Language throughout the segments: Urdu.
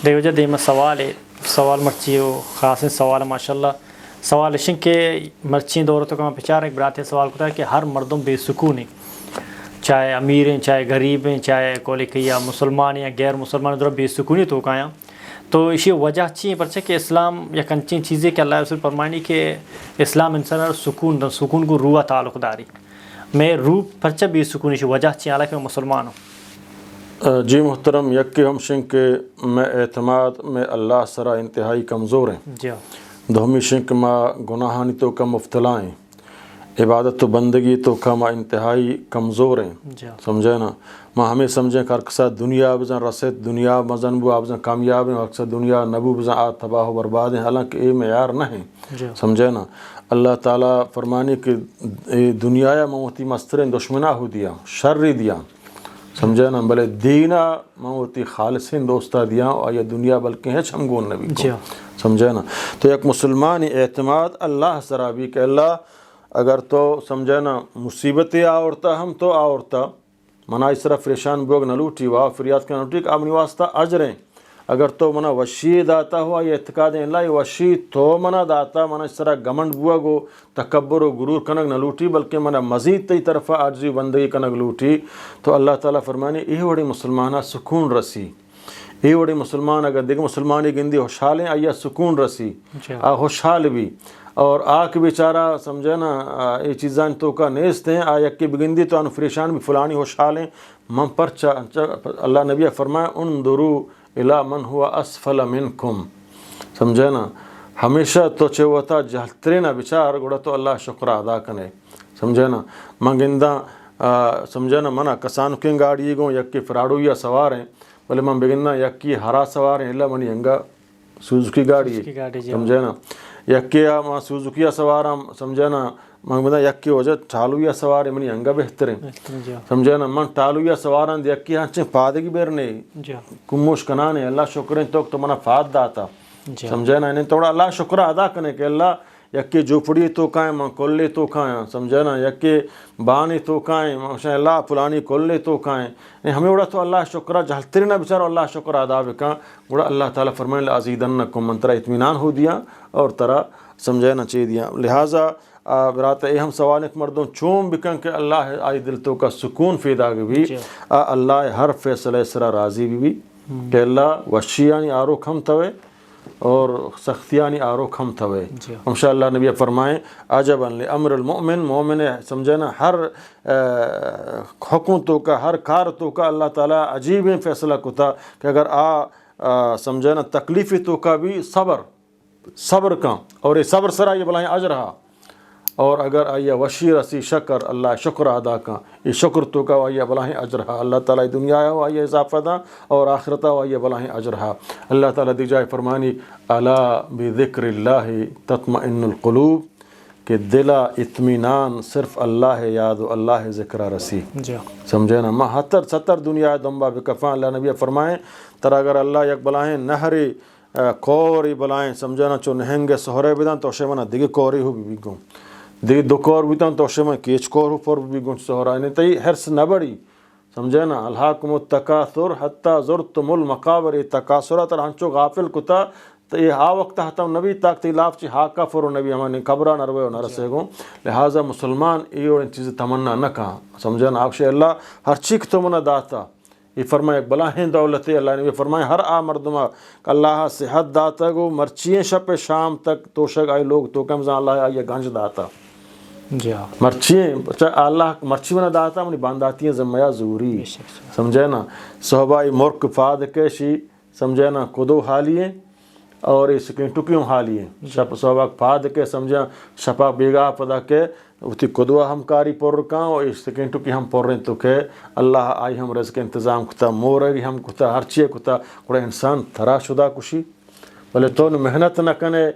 دیو جا دیما سوال ہے، سوال مرچیو خاص سوال ماشاءاللہ سوال اشن کے مرچین دور تو کما پچار ایک برات سوال کرتا ہے کہ ہر مردم بے سکون ہیں، چاہے امیر ہیں چاہے غریب ہیں چاہے کولی کہ یا مسلمان یا غیر مسلمان در بے سکونی تو کایا تو اسی وجہ چی پرچہ کہ اسلام یا کنچین چیزیں کہ اللہ رسول فرمانی کہ اسلام انسان سکون سکون کو روح تعلق داری میں روح پرچہ بے سکونی شی وجہ چی حالانکہ میں مسلمان ہوں. جی محترم، یکی ہم شنگ کے میں اعتماد میں اللہ سرا انتہائی کمزور ہیں. جی دومی شنگ ماں گناہانی تو کم مبتلا ہیں، عبادت و بندگی تو کم انتہائی کمزور ہیں. جی سمجھے نا، ماں ہمیں سمجھیں کہ ارکسا دنیا بزن رسد دنیا مزن بو آبزن کامیاب ہیں، اکثر دنیا نبو بزن آ تباہ و برباد ہیں، حالانکہ یہ معیار نہ ہیں. سمجھے نا، اللہ تعالیٰ فرمانی کہ دنیا یا موتی مسترین دشمنہ ہو دیا شر دیا. سمجھے نا، بلے دینا موتی خالصین دوستہ دیا اور یہ دنیا بلکہ ہے چھمگون نبی کو. سمجھے نا، تو ایک مسلمانی اعتماد اللہ سرا بھی کہ اللہ اگر تو سمجھے نا مصیبتیں آورتا ہم تو آورتا منا اس طرح فریشان بوگ نہ لوٹی وا فریاد کا نوٹی کہ اپنی واسطہ اجریں اگر تو منا وشی داتا ہوا یہ اعتقاد اللہ یہ وشی تو منا داتا منا اس طرح گمنڈ بوا گو تکبر و غرور کنگ نہ لوٹی بلکہ منا مزید تی طرف عاجزی بندگی کنگ لوٹی تو اللہ تعالیٰ فرمانی یہ وڑی مسلمانہ سکون رسی. یہ وڑی مسلمان اگر دیکھ مسلمانی گندی خوشحال ہیں آیا سکون رسی خوشحال بھی اور آک بیچارہ سمجھے نا یہ چیزاں تو کا نیست ہیں آیا کی بگندی تو انو فریشان بھی فلانی خوشحال ہیں من پر اللہ نبی فرمائے انظروا الی من ہوا اسفل منکم. سمجھے نا، ہمیشہ تو چوتا جہترے نا بچار گوڑا تو اللہ شکر ادا کنے. سمجھے نا، من گندہ سمجھے نا منا کسانو کی گاڑی گوں یکی فراڈو یا سوار ہیں بلے من بگندہ یکی ہرا سوار ہیں اللہ منی انگا سوزوکی گاڑی ہے. سمجھے نا، یکی ماں سوزوکیا سوار ہم سمجھے نا من بندہ یکی وجہ ٹالویا سوار ہے منی انگا بہتر ہیں. سمجھے نا، من ٹالویا سواران دے یکی ہنچیں پادگی بیرنے کموش کنانے اللہ شکریں تو منا فاد داتا. سمجھے نا، انہیں توڑا اللہ شکر ادا کرنے کہ اللہ یکی جھوپڑی تو کائیں من کلے تو کائیں. سمجھے نا، یکی بانی تو کائیں ماشاء اللہ پلانی کلے تو کائیں. ہمیں اڑا تو اللہ شکر جہلتری نہ بچارو اللہ شکر ادا بکا اڑا اللہ تعالیٰ فرمائے لازیدنکم من ترا اطمینان ہو دیا اور ترا سمجھے نا چی دیا. لہٰذا برات اے ہم سوال ایک مردوں چوم بکن کہ اللہ آئی دل تو کا سکون فیدا بھی اللہ ہر فیصلہ سرا راضی بھی کہ اللہ وشیانی آرو کھم توے اور سختیانی آرو کھم توے. انشاءاللہ نبی فرمائیں عجبا لامر المؤمن مومن سمجھے نا ہر حکم تو کا ہر کار تو کا اللہ تعالیٰ عجیب فیصلہ کتا کہ اگر سمجھے نا تکلیفی تو کا بھی صبر کا اور یہ صبر سرا یہ بلائیں اجرہا اور اگر آیا وشی رسی شکر اللہ شکر ادا کا یہ شکر تو کا آیا بلاہیں اجرہا اللہ تعالیٰ دنیا ہو آیا اضافہ دا اور آخرتہ ہو آیا بلاہیں اجرہا. اللہ تعالیٰ دی جائے فرمانی الا بذکر اللہ تطمئن القلوب کہ دلا اطمینان صرف اللہ یاد و اللہ ذکرہ رسی. سمجھے نا، ماں 70 دنیا دنبا بکفاں اللہ نبی فرمائیں ترا اگر اللہ یک بلاہیں نہری کوری بلائیں سمجھے نا چو نہنگے سہرے بدن تو شیمنا دیگی کوری ہو بھی گوں دیگی دو کور بیتن تو شیمنا کیچ کور ہو پر بھی گوں سہرہ انہیں تی حرس نبڑی. سمجھے نا، الہاکم التکاثر حتی زرتم المقابر تکاثرہ تر ہنچو غافل کتا تو یہ ہا وقت ہتم نبی تاک تی لاف چی ہاکا فرو نبی ہمیں قبرہ نروے و نرسے گوں. لہٰذا مسلمان یہ اور ان چیز تمنا نہ کہاں. سمجھے نا، آکشے اللہ ہر چیک تو منا داتا یہ فرمائے بلاہیں دولت اللہ نے فرمائے ہر مردمہ کہ اللہ صحت داتا گو مرچییں شپ شام تک توشک آئی لوگ تو کم زن اللہ آئی گنج داتا مرچییں اللہ مرچی بنا داتا منی بانداتی ہیں زمیہ زوری. سمجھے نا، صحبائی مرک فاد کیشی سمجھے نا کدو حالیے اور اس کی ٹکیوں حالیے شپ صحبہ فاد کے سمجھے شپا بیگا پدا کے اتی قدوہ ہم کاری پر رکاں اور اس سکنٹو کی ہم پر رہیں تو کہ اللہ آئی ہم رزق انتظام کتا مورگی ہم کتا ہر چیئے کتا کوڑا انسان تھرا شدہ کشی بلے تو محنت نہ کنے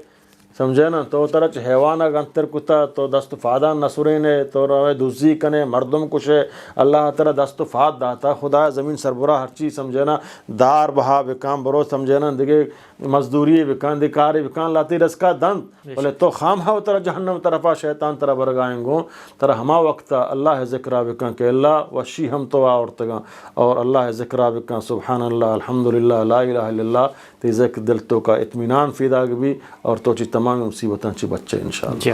سمجھے نا تو طرح حیوان گنتر کتا تو دست فادان نسرین تو روے دوزی کنے مردم کشے اللہ تعالیٰ دست فاد داتا خدا زمین سربراہ ہر چیز سمجھے نا دار بہا بکام برو سمجھے نا دیگے مزدوری بکان دکاری بکان لاتی رزقا دند بولے تو خام ہاو طرح جہنم طرفا شیطان طرح برگائیں گو طرح ہما وقتا اللہ ذکرہ بکان کہ اللہ وشی ہم تو آورتگا اور اللہ ذکرہ بکان سبحان اللہ الحمدللہ لا الہ الا اللہ تی ذکر دل تو کا اطمینان فیدا بھی اور تو چی تمام مصیبتاں چی بچے انشاءاللہ. جی